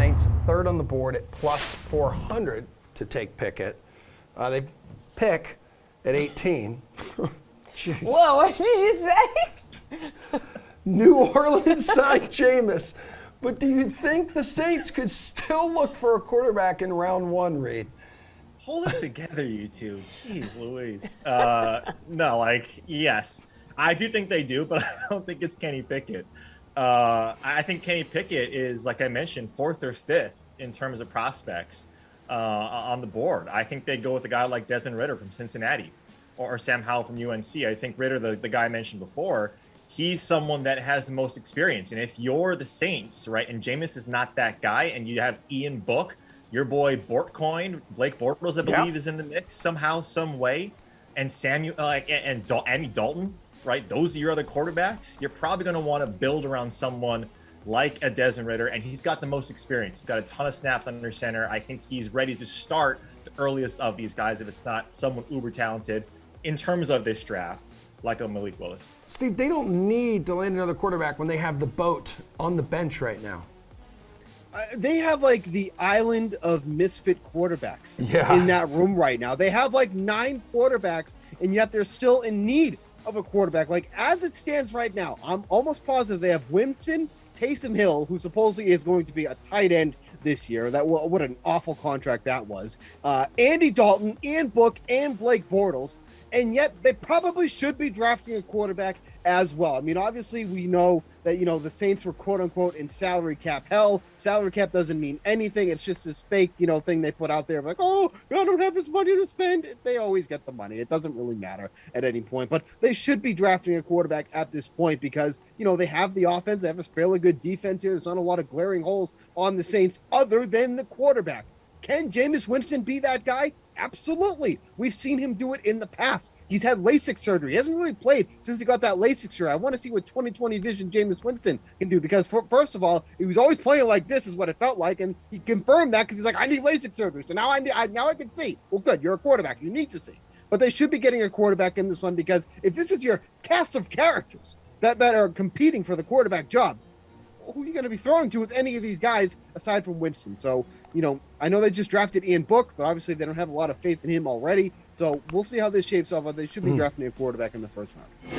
Saints third on the board at plus 400 to take Pickett. They pick at 18. Jeez. Whoa, what did you just say? New Orleans signed Jameis. But do you think the Saints could still look for a quarterback in round one, Reid? Hold it together, you two. Jeez Louise. No, yes. I do think they do, but I don't think it's Kenny Pickett. I think Kenny Pickett is, like I mentioned, fourth or fifth in terms of prospects on the board. I think they'd go with a guy like Desmond Ridder from Cincinnati or Sam Howell from UNC. I think Ridder, the guy I mentioned before, he's someone that has the most experience. And if you're the Saints, right, and Jameis is not that guy, and you have Ian Book, your boy Bortcoin, Blake Bortles, I believe, is in the mix somehow, some way, and Andy Dalton, right? Those are your other quarterbacks. You're probably going to want to build around someone like a Desmond Ridder, and he's got the most experience. He's got a ton of snaps under center. I think he's ready to start the earliest of these guys if it's not someone uber talented in terms of this draft, like a Malik Willis. Steve, they don't need to land another quarterback when they have the boat on the bench right now. They have the island of misfit quarterbacks in that room right now. They have 9 quarterbacks, and yet they're still in need of a quarterback. As it stands right now, I'm almost positive they have Winston, Taysom Hill, who supposedly is going to be a tight end this year. What an awful contract that was. Andy Dalton, Ian Book, and Blake Bortles. And yet they probably should be drafting a quarterback as well. I mean, obviously we know that, the Saints were quote unquote in salary cap hell. Salary cap doesn't mean anything. It's just this fake, thing they put out there oh, I don't have this money to spend. They always get the money. It doesn't really matter at any point, but they should be drafting a quarterback at this point because, they have the offense. They have a fairly good defense here. There's not a lot of glaring holes on the Saints other than the quarterback. Can Jameis Winston be that guy? Absolutely. We've seen him do it in the past. He's had LASIK surgery. He hasn't really played since he got that LASIK surgery. I want to see what 20/20 vision Jameis Winston can do because, first of all, he was always playing like this is what it felt like, and he confirmed that because he's like, I need LASIK surgery, so now I can see. Well, good. You're a quarterback. You need to see. But they should be getting a quarterback in this one because if this is your cast of characters that are competing for the quarterback job, who are you going to be throwing to with any of these guys aside from Winston? So, I know they just drafted Ian Book, but obviously they don't have a lot of faith in him already. So we'll see how this shapes up, but they should be drafting a quarterback in the first round.